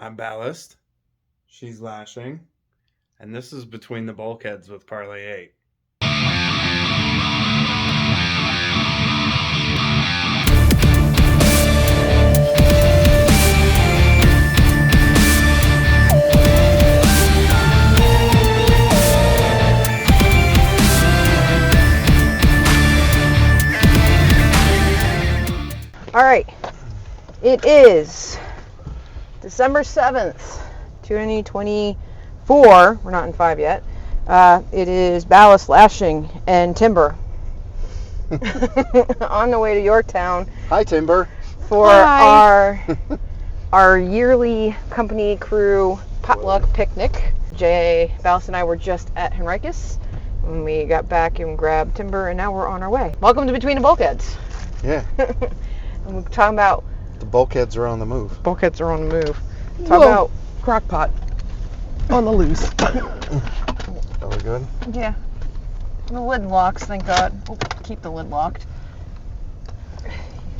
I'm Ballast. She's Lashing. And this is Between the Bulkheads with Parlay 8. All right, it is December 7th, 2024. We're not in 5 yet. It is Ballast, Lashing, and Timber on the way to Yorktown. Hi, Timber. For our yearly company crew potluck picnic. Jay, Ballast, and I were just at Henricus when we got back and grabbed Timber, and now we're on our way. Welcome to Between the Bulkheads. Yeah. And we're talking about The bulkheads are on the move. Bulkheads are on the move. Talk about crockpot on the loose. Are we good? Yeah. The lid locks, thank God. We'll keep the lid locked.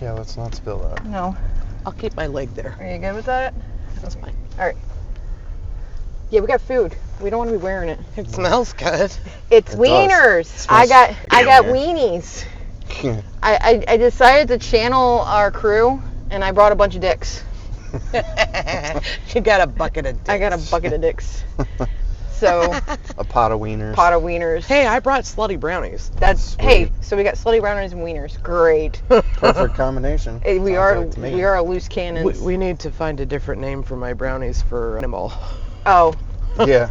Yeah, let's not spill that. No. I'll keep my leg there. Are you good with that? That's fine. All right. Yeah, we got food. We don't want to be wearing it. It smells good. It's It wieners. does. I got Yeah. weenies. I decided to channel our crew, and I brought a bunch of dicks. You got a bucket of dicks. I got a bucket of dicks. So, A pot of wieners. wieners. Hey, I brought slutty brownies. That's Sweet. hey. So we got slutty brownies and wieners. Great. Perfect combination. We Sounds are like to me. we are a loose cannons. We need to find a different name for my brownies for animal. Oh, Yeah.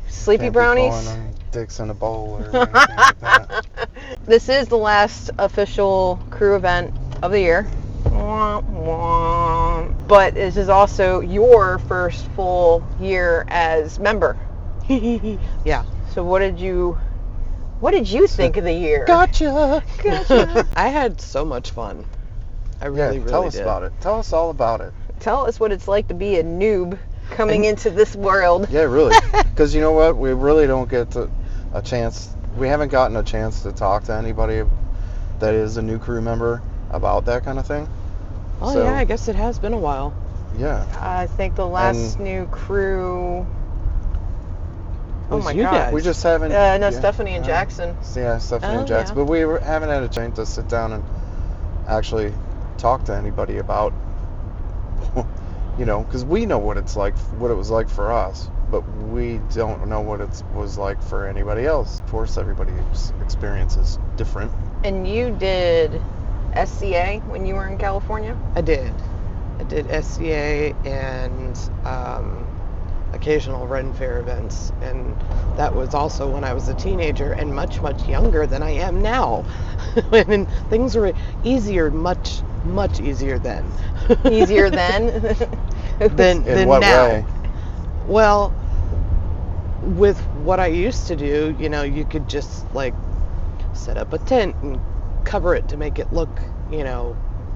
sleepy Can't be brownies. calling them dicks in a bowl or anything like that. This is the last official crew event of the year. Wah, wah. But this is also your first full year as member. Yeah. So what did you think of the year? Gotcha. I had so much fun. I really, Tell really us did. about it. Tell us all about it. Tell us what it's like to be a noob coming into this world. Yeah, really. Because you know what? We really don't get a chance. We haven't gotten a chance to talk to anybody that is a new crew member about that kind of thing. Oh, So, yeah, I guess it has been a while. Yeah. I think the last new crew. Oh Was my you God. guys? We just haven't. No, yeah, Stephanie and Jackson. Yeah, Stephanie Oh, and Jackson. yeah. But we haven't had a chance to sit down and actually talk to anybody about, because we know what it's like, what it was like for us, but we don't know what it was like for anybody else. Of course, everybody's experience is different. And you did SCA when you were in California? I did SCA and occasional Ren Fair events, and that was also when I was a teenager and much, much younger than I am now. And things were easier, much, much easier then. Easier then? than In what now. way? Well, with what I used to do, you could just like set up a tent and cover it to make it look,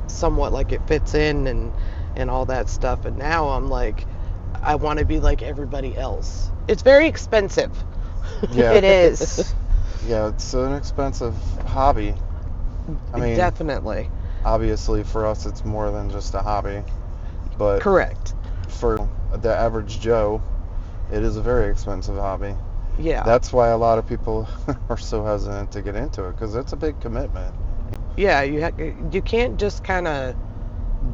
somewhat like it fits in and all that stuff. And now I'm like, I want to be like everybody else. It's very expensive. Yeah. It is. Yeah, it's an expensive hobby. I mean, Definitely. obviously for us it's more than just a hobby, but Correct. for the average Joe, it is a very expensive hobby. Yeah. That's why a lot of people are so hesitant to get into it, because it's a big commitment. Yeah, you can't just kind of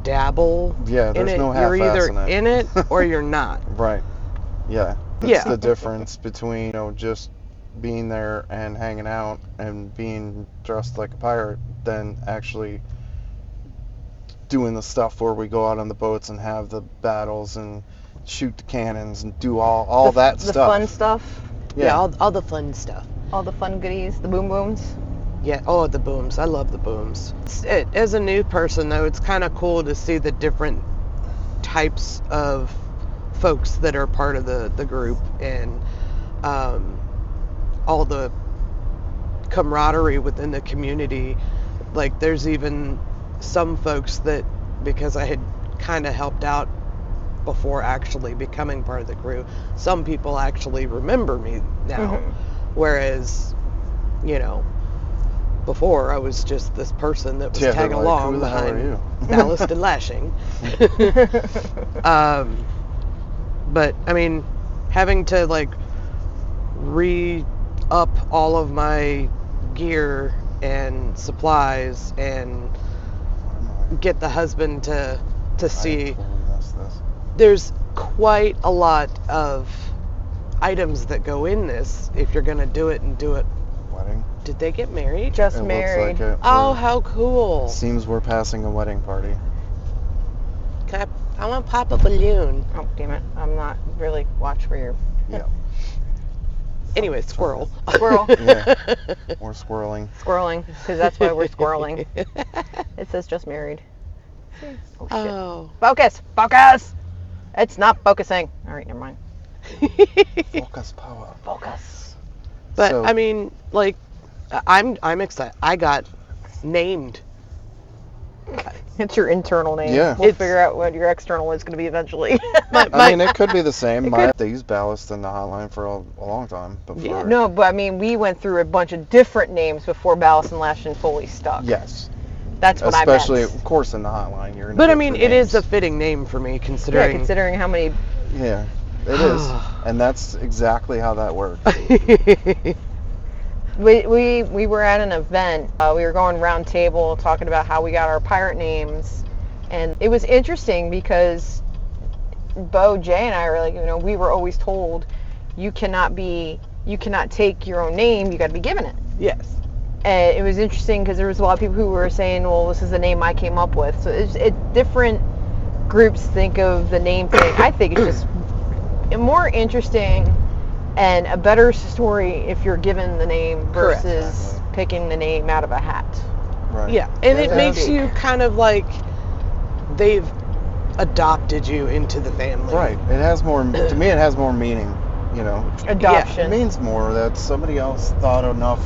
dabble Yeah, in there's it. no You're either half-assing it. in it or you're not. Right. Yeah. That's Yeah. the difference between, just being there and hanging out and being dressed like a pirate than actually doing the stuff where we go out on the boats and have the battles and shoot the cannons and do all that The stuff. fun stuff. Yeah, all the fun stuff. All the fun goodies. The boom booms. Yeah, oh, the booms. I love the booms. As a new person, though, it's kind of cool to see the different types of folks that are part of the group, and all the camaraderie within the community. Like, there's even some folks that, because I had kind of helped out before actually becoming part of the crew, some people actually remember me now. Whereas, before I was just this person that was Yeah, tagging they're like, along "Who the hell are behind you?" Ballast and Lashing. But I mean, having to like re-up all of my gear and supplies and get the husband to see. I totally missed this. There's quite a lot of items that go in this if you're gonna do it and do it. Wedding. Did they get married? Just It married. looks like it. Oh, how cool! Seems we're passing a wedding party. I want to pop a balloon. Oh, damn it. I'm not really watch where you're. Yeah. Anyway, squirrel. Squirrel. Yeah. We're squirreling. Squirreling, because that's why we're squirreling. It says just married. Oh, shit. Oh. Focus! Focus! It's not focusing. All right, never mind. Focus power. Focus. But So- I mean, like, I'm excited. I got named. It's your internal name. Yeah. We'll It's- figure out what your external is going to be eventually. I mean, it could be the same. It They used ballast in the hotline for a long time before. Yeah. No, but I mean, we went through a bunch of different names before Ballast and Lash and fully stuck. Yes. That's what Especially, I meant. of course, in the hotline. You're gonna But go I mean, through it is a names. fitting name for me Yeah, considering. considering how many. Yeah, it is. And that's exactly how that works. We were at an event. We were going round table talking about how we got our pirate names, and it was interesting because Bo, Jay, and I were like, we were always told you cannot take your own name. You got to be given it. Yes. And it was interesting because there was a lot of people who were saying, well, this is the name I came up with. So different groups think of the name thing. I think it's just more interesting and a better story if you're given the name Correct. versus picking the name out of a hat. Right. Yeah, and it Yeah. makes you kind of like they've adopted you into the family. Right. It has more. To me, it has more meaning. It Adoption. means more that somebody else thought enough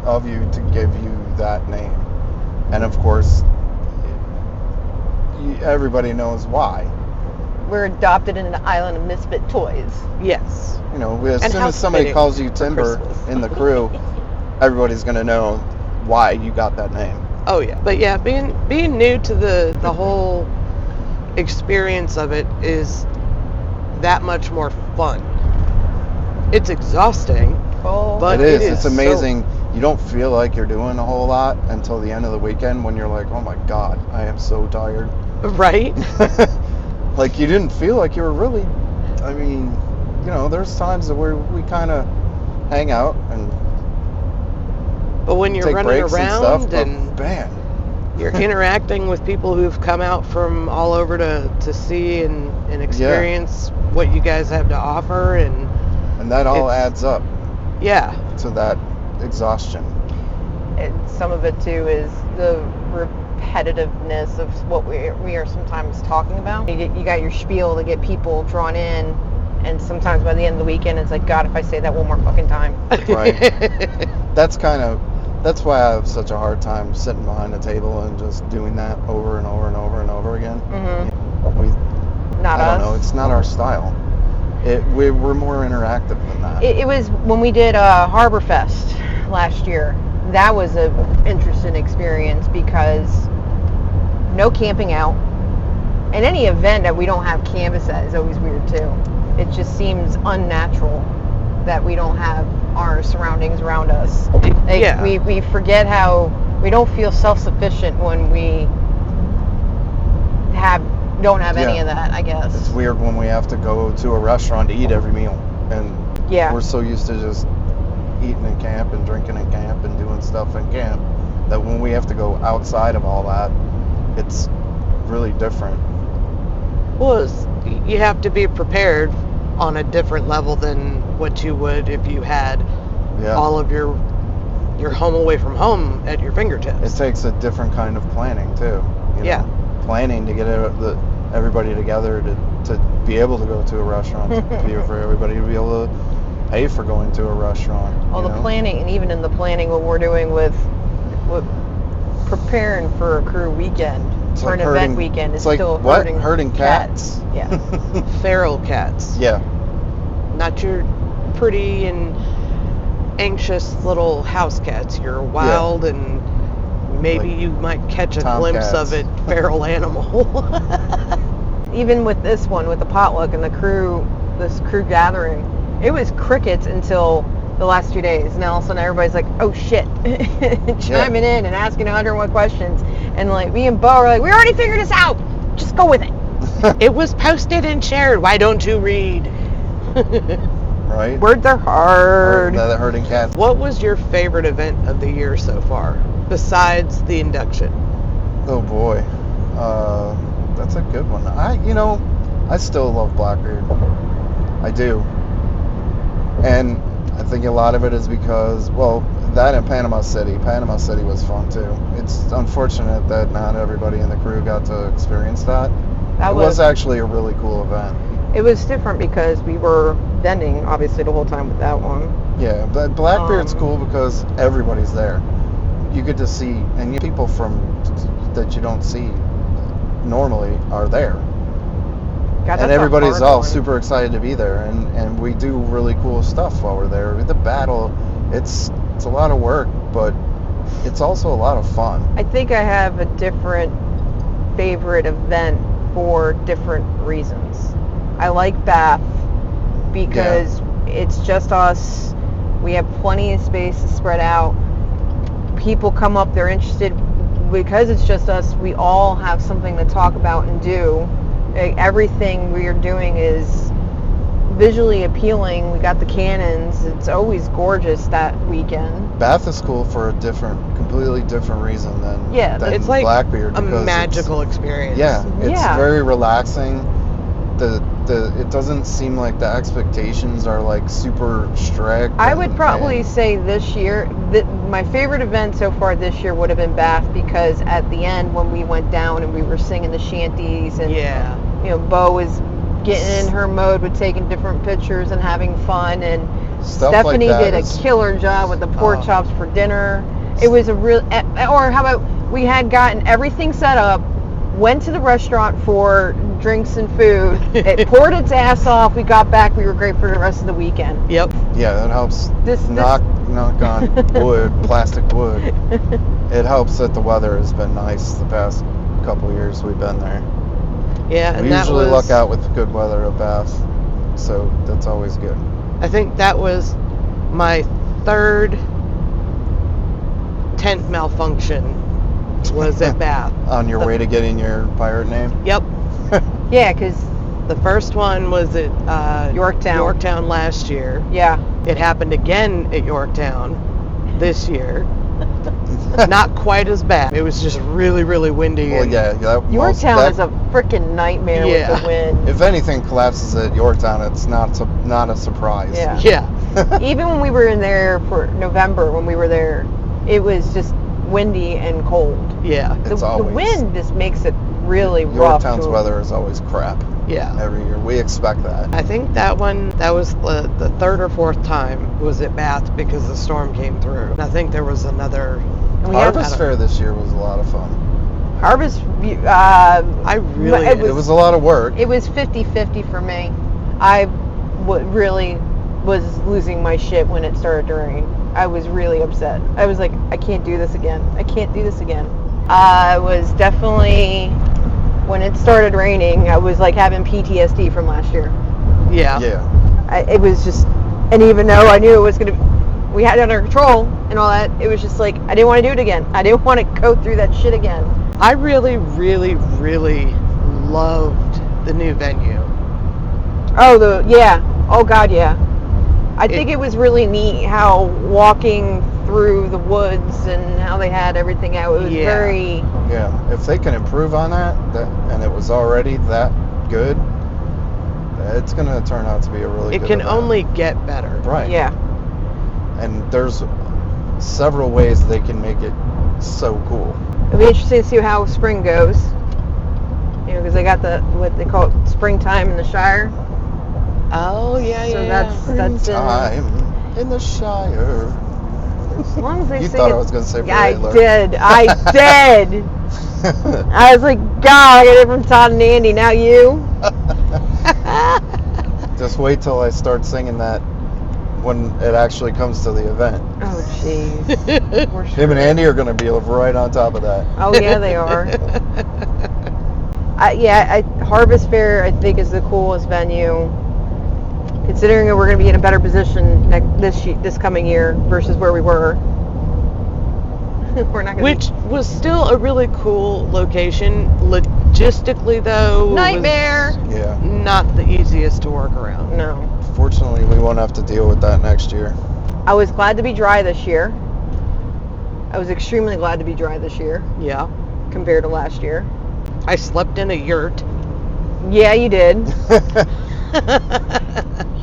of you to give you that name, and of course, everybody knows why. We're adopted into the island of misfit toys. Yes. As And soon how as somebody fitting calls you for Timber Christmas. in the crew, everybody's gonna know why you got that name. Oh yeah. But yeah, being new to the whole experience of it is that much more fun. It's exhausting, Oh, But it is. it It's is amazing. You don't feel like you're doing a whole lot until the end of the weekend when you're like, oh my god, I am so tired. right? Like you didn't feel like you were really. I mean, there's times where we kind of hang out and But when you're take running breaks around and stuff. and But man, you're interacting with people who've come out from all over to see and experience what you guys have to offer, and that all It's- adds up yeah, to that exhaustion. and some of it too is the repetitiveness of what we are sometimes talking about. You got your spiel to get people drawn in, and sometimes by the end of the weekend it's like, God, if I say that one more fucking time. Right. That's why I have such a hard time sitting behind a table and just doing that over and over and over and over again. Mm-hmm. Not I us. don't know. It's not our style. We're more interactive than that. It was when we did Harbor Fest last year. That was an interesting experience because no camping out. And any event that we don't have canvas at is always weird too. It just seems unnatural that we don't have our surroundings around us. Like, Yeah. we forget how we don't feel self-sufficient when we don't have any Yeah. of that, I guess. It's weird when we have to go to a restaurant to eat every meal, and Yeah. we're so used to just eating in camp and drinking in camp and doing stuff in camp that when we have to go outside of all that, it's really different. well, you have to be prepared on a different level than what you would if you had Yeah. all of your home away from home at your It fingertips. takes a different kind of planning too. Yeah. Planning to get everybody together to be able to go to a restaurant, for everybody to be able to pay for going to a restaurant. All you the know? planning, and even in the planning, what we're doing with preparing for a crew weekend, It's for like an herding- event weekend, is it's like still what? herding, Herding cats. Yeah. Feral cats. Yeah. Not your pretty and anxious little house cats. You're wild and maybe Like you might catch a tomcats. glimpse of a feral animal. even with this one, with the potluck and this crew gathering, it was crickets until the last 2 days. And all of a sudden everybody's like, oh shit, chiming in and asking 101 questions. And like me and Bo are like, we already figured this out. Just go with it. It was posted and shared. Why don't you read? Right? Words are hard. That herding cats. What was your favorite event of the year so far, besides the induction? Oh boy, that's a good one. I still love Blackbeard. I do, and I think a lot of it is because, well, that in Panama City. Panama City was fun too. It's unfortunate that not everybody in the crew got to experience that. It was actually a really cool event. It was different because we were vending, obviously, the whole time with that one. Yeah, but Blackbeard's cool because everybody's there. You get to see, and people that you don't see normally are there. God, And everybody's all super excited to be there, and we do really cool stuff while we're there. The battle, it's a lot of work, but it's also a lot of fun. I think I have a different favorite event for different reasons. I like Bath because it's just us. We have plenty of space to spread out. People come up, they're interested. Because it's just us, we all have something to talk about and do. Everything we are doing is visually appealing. We got the cannons. It's always gorgeous that weekend. Bath is cool for a completely different reason than it's like Blackbeard. a magical experience. Yeah, it's Yeah. very relaxing. It doesn't seem like the expectations are like super strict. I would probably say this year that my favorite event so far this year would have been Bath, because at the end when we went down and we were singing the shanties and Bo was getting in her mode with taking different pictures and having fun, and Stuff Stephanie like that did a killer job with the pork chops for dinner. It was a real, or how about we had gotten everything set up, went to the restaurant for drinks and food. It poured its ass off. We got back. We were great for the rest of the weekend. Yep. Yeah, that helps. Knock on wood, plastic wood. It helps that the weather has been nice the past couple years we've been there. Yeah, and we usually luck out with good weather at Bath, so that's always good. I think that was my third tent malfunction. Was at Bath. On your way to getting your pirate name? Yep. Yeah, because the first one was at Yorktown last year. Yeah. It happened again at Yorktown this year. Not quite as bad. It was just really, really windy. Well, Yorktown is a freaking nightmare with the wind. If anything collapses at Yorktown, it's not a surprise. Yeah. Even when we were in there for November, when we were there, it was just windy and cold. Yeah. The wind just makes it really rough. Yorktown's weather is always crap. Yeah. Every year. We expect that. I think that was the third or fourth time was at Bath because the storm came through. And I think there was another. Harvest Fair this year was a lot of fun. Harvest, it was a lot of work. It was 50-50 for me. I really was losing my shit when it started to rain. I was really upset. I was like, I can't do this again. I can't do this again. I was definitely, when it started raining, I was like having PTSD from last year. Yeah. Yeah. It was just, and even though I knew it was going to, we had it under control and all that, it was just like, I didn't want to do it again. I didn't want to go through that shit again. I really, really, really loved the new venue. Oh God, yeah. I think it was really neat how walking through the woods and how they had everything out. It was very... Yeah, if they can improve on that, and it was already that good, it's going to turn out to be a really good event. It can only get better. Right. Yeah. And there's several ways they can make it so cool. It'll be interesting to see how spring goes. Because they got what they call it, springtime in the Shire. Oh, yeah, so that's time in the Shire. As long as they you sing thought it, I was going to say I Parlay. did. I was like, God, I got it from Todd and Andy, now you. Just wait till I start singing that when it actually comes to the event. Oh, jeez. Him and Andy are going to be right on top of that. Oh, yeah, they are. Harvest Fair I think is the coolest venue. Considering that we're going to be in a better position this coming year versus where we were. We're not going Which was still a really cool location. Logistically, though, nightmare. Yeah. Not the easiest to work around. No. Fortunately, we won't have to deal with that next year. I was glad to be dry this year. I was extremely glad to be dry this year Yeah. compared to last year. I slept in a yurt. Yeah, you did.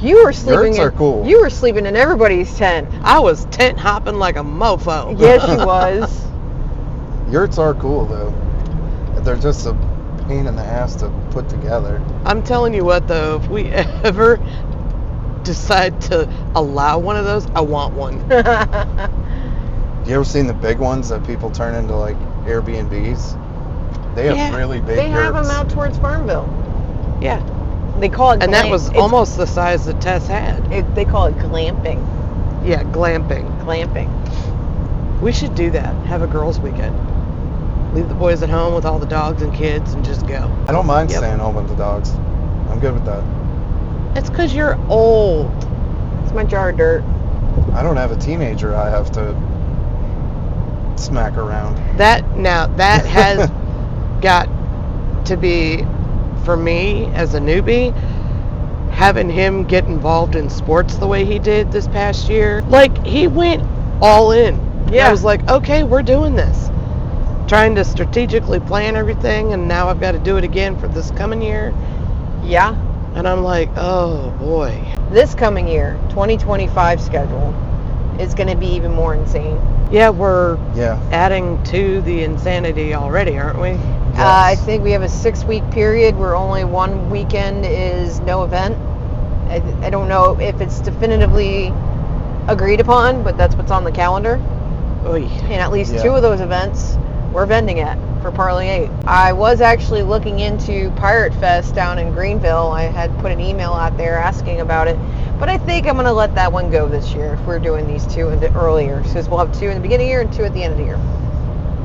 You were sleeping. Yurts are cool. You were sleeping in everybody's tent. I was tent hopping like a mofo. Yes, she was. Yurts are cool, though. They're just a pain in the ass to put together. I'm telling you what, though, if we ever decide to allow one of those, I want one. You ever seen the big ones that people turn into like Airbnbs? They have really big They have yurts. them out towards Farmville. Yeah. They call it And that was almost the size that Tess had. They call it glamping. Yeah, glamping. Glamping. We should do that. Have a girls' weekend. Leave the boys at home with all the dogs and kids and just go. I don't mind Yep. staying home with the dogs. I'm good with that. It's because you're old. It's my jar of dirt. I don't have a teenager I have to smack around. That has got to be, for me as a newbie, having him get involved in sports the way he did this past year. Like, he went all in. Yeah. I was like, okay, we're doing this. Trying to strategically plan everything, and now I've got to do it again for this coming year. Yeah. And I'm like, oh boy. This coming year, 2025 schedule is going to be even more insane. Yeah, we're Yeah. adding to the insanity already, aren't we? I think we have a 6-week period where only one weekend is no event. I don't know if it's definitively agreed upon, but that's what's on the calendar. Oy. And at least Yeah. 2 of those events we're vending at for Parlay 8. I was actually looking into Pirate Fest down in Greenville. I had put an email out there asking about it, but I think I'm going to let that one go this year if we're doing these 2 earlier. So we'll have 2 in the beginning of the year and 2 at the end of the year.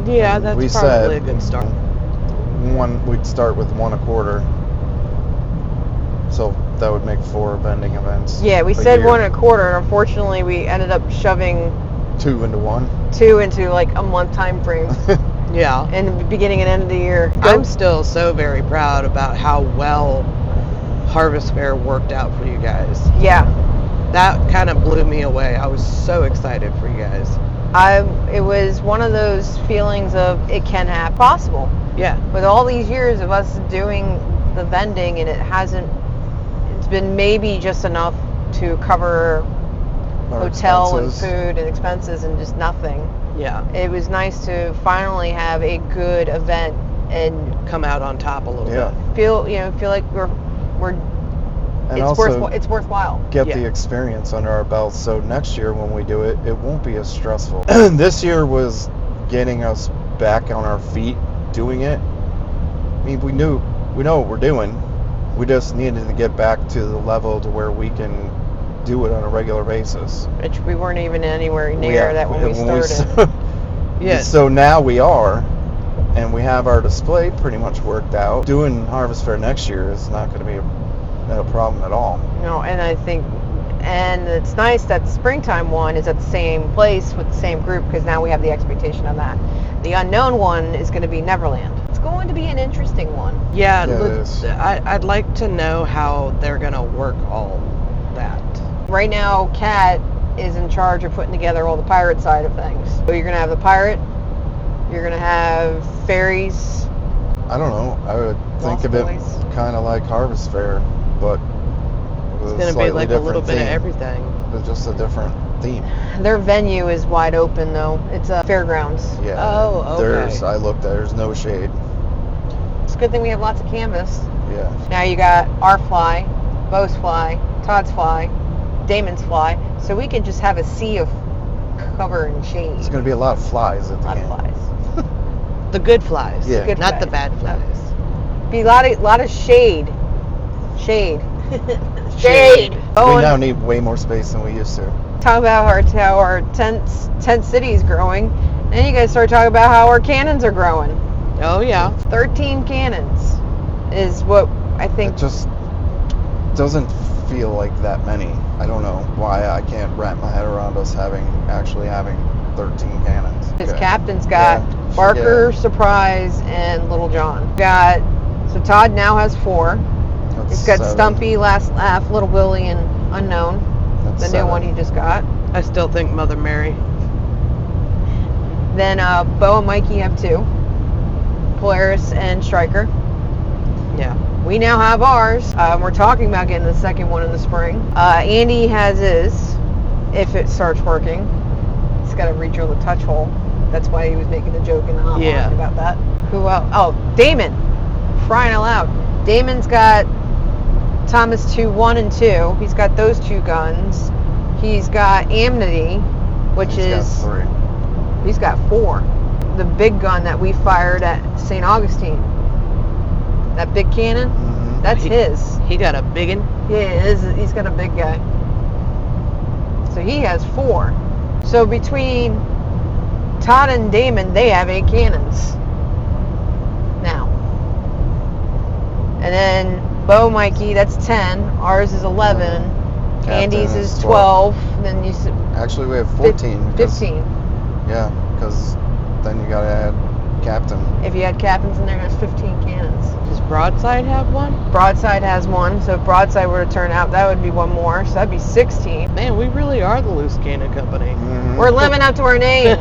Yeah, that's We probably said a good start. We'd start with 1 a quarter. So that would make 4 vending events. Yeah, we a said year. 1 1/4, and unfortunately we ended up shoving 2 into 1. 2 into like a month time frame Yeah. in the beginning and end of the year. I'm still so very proud about how well Harvest Fair worked out for you guys. Yeah, That kind of blew me away. I was so excited for you guys. it was one of those feelings of it can happen, possible. Yeah. With all these years of us doing the vending, and it's been maybe just enough to cover Our hotel expenses. and food and expenses and just nothing. Yeah. It was nice to finally have a good event and Come out on top a little Yeah. bit. feel like we're And it's also it's worthwhile. get Yeah. the experience under our belts. So next year when we do it, it won't be as stressful. This year was getting us back on our feet doing it. I mean, we know what we're doing. We just needed to get back to the level to where we can do it on a regular basis. Which we weren't even anywhere near that when we started. Yes. So now we are, and we have our display pretty much worked out. Doing Harvest Fair next year is not going to be a problem at all. No, and I think, and it's nice that the springtime one is at the same place with the same group, because now we have the expectation of that. The unknown one is going to be Neverland. It's going to be an interesting one. Yeah, Yeah, it is. I'd like to know how they're going to work all that. Right now, Kat is in charge of putting together all the pirate side of things. So you're going to have the pirate, you're going to have fairies. I don't know. I would think Lost of it Boys. kind of like Harvest Fair, but It's going to be like a little bit of everything. It's just a different theme. Their venue is wide open, though. It's a fairgrounds. Yeah. Oh, okay. There's no shade. It's a good thing we have lots of canvas. Yeah. Now you got our fly, Bo's fly, Todd's fly, Damon's fly, so we can just have a sea of cover and shade. There's going to be a lot of flies at A the lot end. of flies. The good flies. Yeah. Good Not the flies. bad flies. Be a lot of shade. Shade. Shade. Oh, We now and need way more space than we used to. talk about how our tent city is growing. Then you guys start talking about how our cannons are growing. Oh, yeah. 13 cannons. is what I think. It just doesn't feel like that many. I don't know why I can't wrap my head around us actually having 13 cannons. His captain's got Barker, Surprise, and Little John. So Todd now has 4. He's got 7. Stumpy, Last Laugh, Little Willie, and Unknown. That's the 7. new one he just got. I still think Mother Mary. Then Bo and Mikey have 2. Polaris and Striker. Yeah. We now have ours. We're talking about getting the second one in the spring. Andy has his, if it starts working. He's got to re-drill the touch hole. That's why he was making the joke in the hotline about that. Who else? Oh, Damon. Crying out loud. Damon's got Thomas 2, 1 and 2. He's got those 2 guns. He's got Amity, which He's got 3. He's got 4. The big gun that we fired at St. Augustine. That big cannon, that's his. He got a big one? Yeah, he's got a big guy. So he has 4. So between Todd and Damon, they have 8 cannons now. And then Bo, Mikey, that's 10. Ours is 11. Andy's is 12. Then you said Actually, we have 14. 15. Yeah, because then you gotta add captain. If you had captains in there, that's 15 cannons. Does Broadside have one? Broadside has 1, so if Broadside were to turn out, that would be 1 more, so that'd be 16. Man, we really are the loose cannon company. We're living up to our name.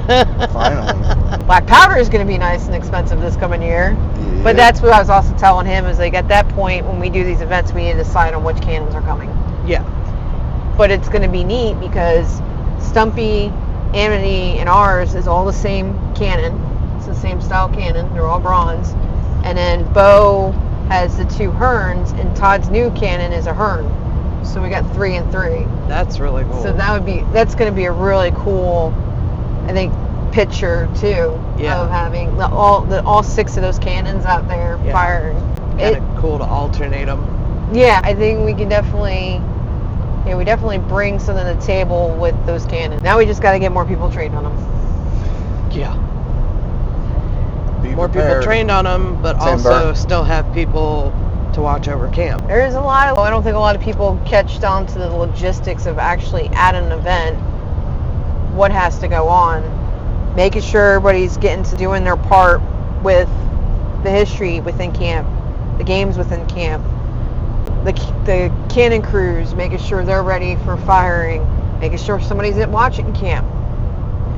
Finally. Black powder is going to be nice and expensive this coming year. Yeah. But that's what I was also telling him, is like at that point when we do these events, we need to decide on which cannons are coming. Yeah. But it's going to be neat because Stumpy, Amity, and ours is all the same cannon. It's the same style cannon. They're all bronze. And then Bo has the 2 Hearns, and Todd's new cannon is a Hearn. So we got 3 and 3. That's really cool. So that's going to be a really cool, I think, picture too of having all 6 of those cannons out there firing. Kind of cool to alternate them. Yeah, I think we can definitely. Yeah, we definitely bring something to the table with those cannons. Now we just got to get more people trained on them. Yeah. Be More prepared. people trained on them, but also still have people to watch over camp. There is I don't think a lot of people catch on to the logistics of actually at an event, what has to go on. Making sure everybody's getting to doing their part with the history within camp, the games within camp, the cannon crews, making sure they're ready for firing, making sure somebody's watching camp.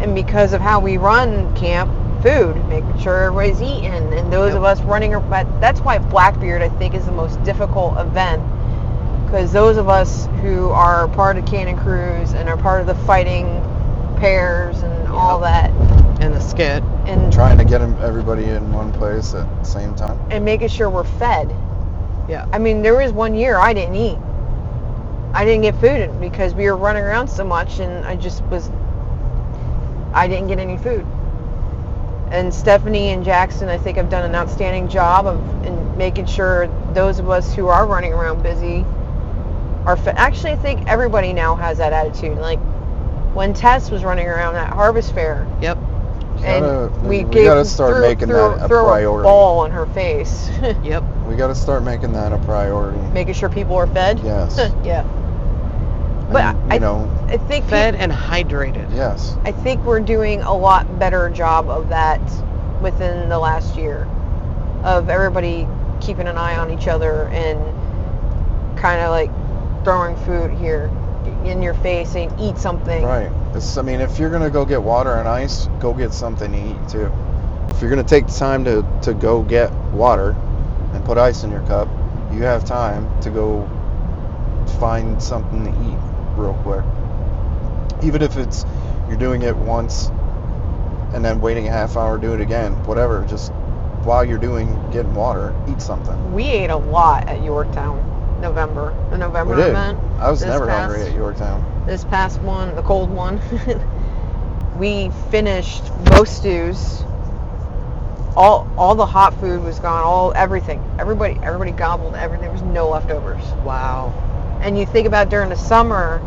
And because of how we run camp, food, making sure everybody's eating, and those of us running, that's why Blackbeard I think is the most difficult event, because those of us who are part of cannon crews and are part of the fighting pairs and all that, And the skit. and Trying to get everybody in one place at the same time. and making sure we're fed. Yeah. I mean, there was one year I didn't eat. I didn't get food because we were running around so much, and I didn't get any food. And Stephanie and Jackson, I think, have done an outstanding job in making sure those of us who are running around busy are fed. Actually, I think everybody now has that attitude. Like when Tess was running around at Harvest Fair, Yep. and we gotta start making that a priority. a ball in her face. Yep. We got to start making that a priority. Making sure people are fed. Yes. Yeah. But And, I think Fed and hydrated. yes. I think we're doing a lot better job of that within the last year, of everybody keeping an eye on each other and kind of like throwing food here in your face, saying eat something. Right. If you're going to go get water and ice, go get something to eat too. If you're going to take the time to go get water and put ice in your cup, you have time to go find something to eat real quick. Even if you're doing it once and then waiting a half hour, do it again, whatever, just while you're getting water, eat something. We ate a lot at Yorktown, the November We did. event. I was this never past- hungry at Yorktown. This past one, the cold one, we finished most stews. All the hot food was gone. Everything. Everybody gobbled everything. There was no leftovers. Wow. And you think about during the summer,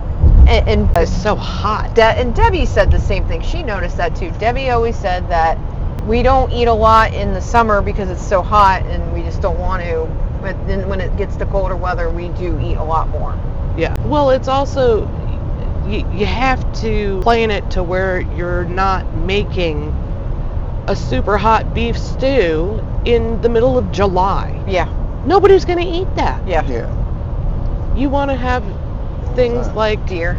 and It's so hot. and Debbie said the same thing. She noticed that too. Debbie always said that we don't eat a lot in the summer because it's so hot and we just don't want to. But then when it gets to colder weather, we do eat a lot more. Yeah. Well, it's also, you have to plan it to where you're not making a super hot beef stew in the middle of July. Yeah. Nobody's going to eat that. Yeah. Yeah. You want to have things that? like Deer.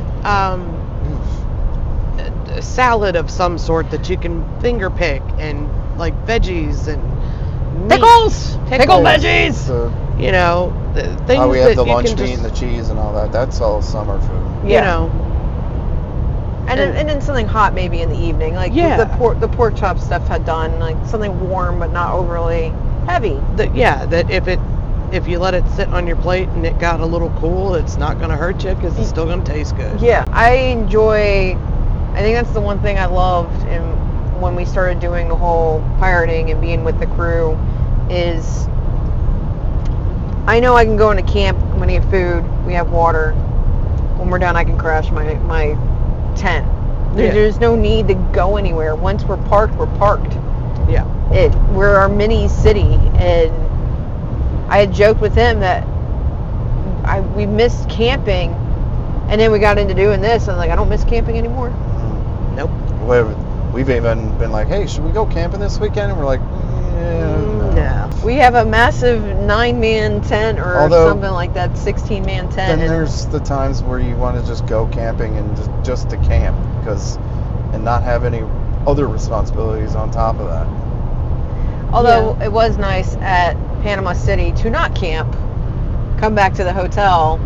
a salad of some sort that you can finger pick, and like veggies and meat. Pickles! Pickle Yeah, veggies! So, You know, things how we have that the you lunch can meat just, and the cheese and all that. That's all summer food. you know. And then something hot maybe in the evening, like Yeah. the pork chop stuff had done, like something warm but not overly heavy. That if you let it sit on your plate and it got a little cool, it's not going to hurt you because it's still going to taste good. Yeah, I think that's the one thing I loved when we started doing the whole pirating and being with the crew is I know I can go into camp, I'm going to get food, we have water. When we're done, I can crash my tent. There's no need to go anywhere. Once we're parked, we're parked. Yeah. We're our mini city, and I had joked with him that we missed camping, and then we got into doing this, and I'm like, I don't miss camping anymore. Nope. We've even been like, hey, should we go camping this weekend? And we're like, No. We have a massive 9-man tent or something like that, 16-man tent. Then there's the times where you want to just go camping and just to camp and not have any other responsibilities on top of that. Although it was nice at Panama City to not camp, come back to the hotel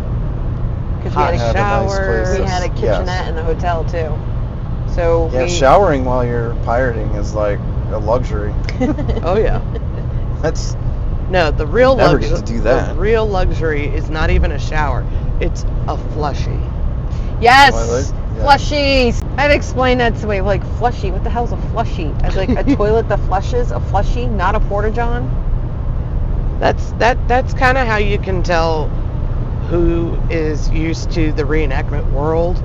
because we had a shower, we had a kitchenette in the hotel too. So showering while you're pirating is like a luxury. Oh yeah. That's the real never luxury. get to do that. The real luxury is not even a shower; it's a flushie. Yes, Yeah. flushies. I had to explain that to somebody like flushie. What the hell's a flushie? I was like a toilet that flushes, a flushie, not a porta-john. That's kind of how you can tell who is used to the reenactment world.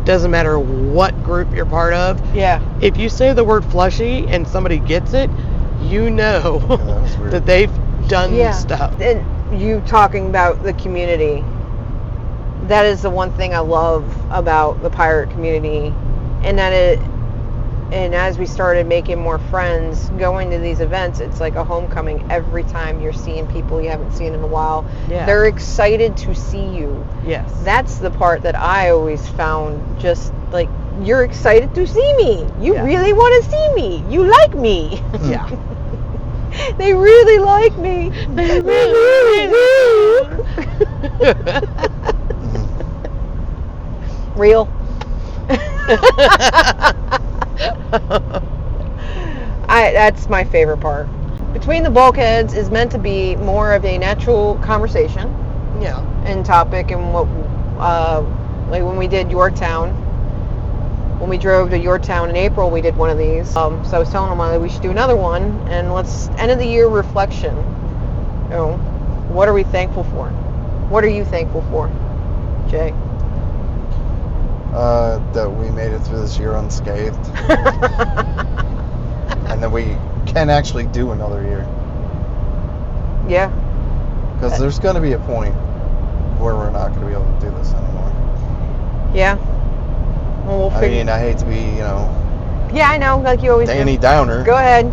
Doesn't matter what group you're part of. Yeah. If you say the word flushy and somebody gets it, you know that they've done stuff. And you talking about the community. That is the one thing I love about the pirate community, and and as we started making more friends, going to these events, it's like a homecoming every time you're seeing people you haven't seen in a while. Yeah. They're excited to see you. Yes. That's the part that I always found just like, you're excited to see me. You really want to see me. You like me. Yeah. They really like me. They really do. Real. That's my favorite part. Between the Bulkheads is meant to be more of a natural conversation. Yeah. And topic, and what, like when we did Yorktown, when we drove to Yorktown in April, we did one of these. So I was telling them we should do another one, and let's end of the year reflection. You know, what are we thankful for? What are you thankful for, Jay? That we made it through this year unscathed. And that we can actually do another year. Yeah. Because there's going to be a point where we're not going to be able to do this anymore. Yeah. Well, we'll figure. I mean, I hate to be, Yeah, I know, like you always Danny do. Downer. Go ahead.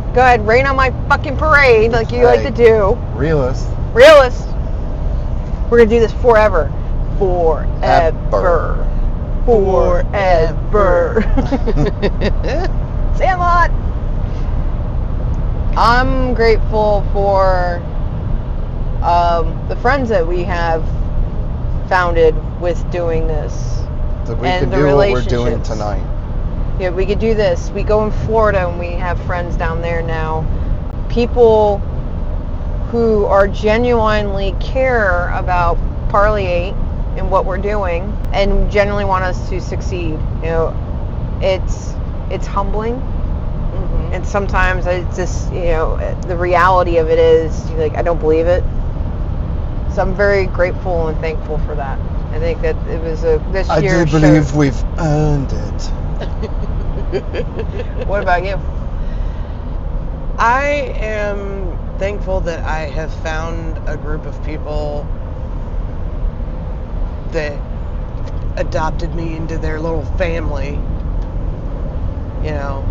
Rain on my fucking parade, like you like to do. Realist. We're gonna do this forever. Forever. Sandlot. I'm grateful for the friends that we have founded with doing this. That we and can the do what we're doing relationships. tonight. Yeah, we could do this. We go in Florida and we have friends down there now. People who are genuinely care about Parlay and what we're doing and genuinely want us to succeed. It's humbling. Mm-hmm. And sometimes it's just, the reality of it is, like, I don't believe it. So I'm very grateful and thankful for that. I think that it was this year. I do believe we've earned it. What about you? I am thankful that I have found a group of people that adopted me into their little family. You know,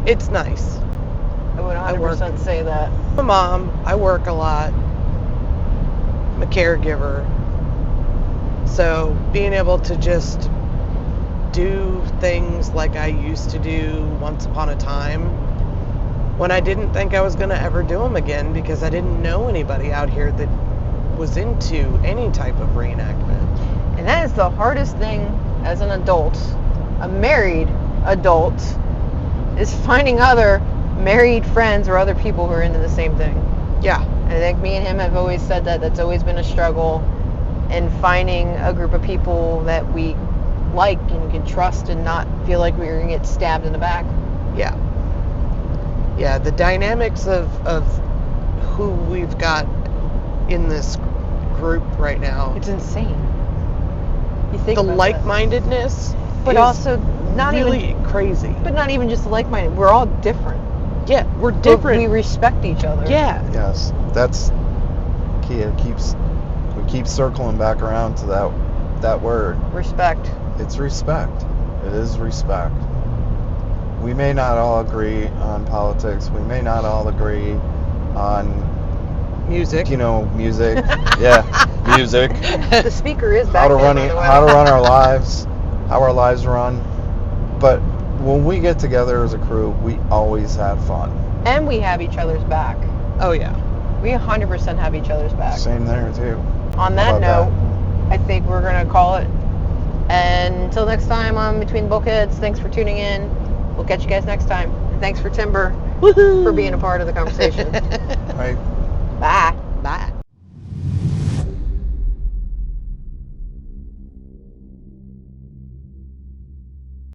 it's nice. I would 100% say that. I'm a mom. I work a lot. I'm a caregiver. So being able to just do things like I used to do once upon a time, when I didn't think I was going to ever do them again, because I didn't know anybody out here that was into any type of reenactment. And that is the hardest thing as an adult, a married adult, is finding other married friends or other people who are into the same thing. Yeah. And I think me and him have always said that that's always been a struggle, and finding a group of people that we like and can trust and not feel like we're going to get stabbed in the back. Yeah. Yeah, the dynamics of who we've got in this group right now. It's insane. You think The about like-mindedness that. But is also not really even crazy. But not even just like-minded. We're all different. Yeah, we're But different. we respect each other. Yeah. Yes, that's key. We keep circling back around to that word. Respect. It's respect. It is respect. We may not all agree on politics. We may not all agree on Music. music. Yeah, music. The speaker is back How to there, run by the way. how to run our lives, how our lives run. But when we get together as a crew, we always have fun. And we have each other's back. Oh, yeah. We 100% have each other's back. Same there too. On How that about note, I think we're going to call it. And until next time on Between the Bulkheads, thanks for tuning in. We'll catch you guys next time. And thanks for Timber Woohoo! for being a part of the conversation. Right. Bye.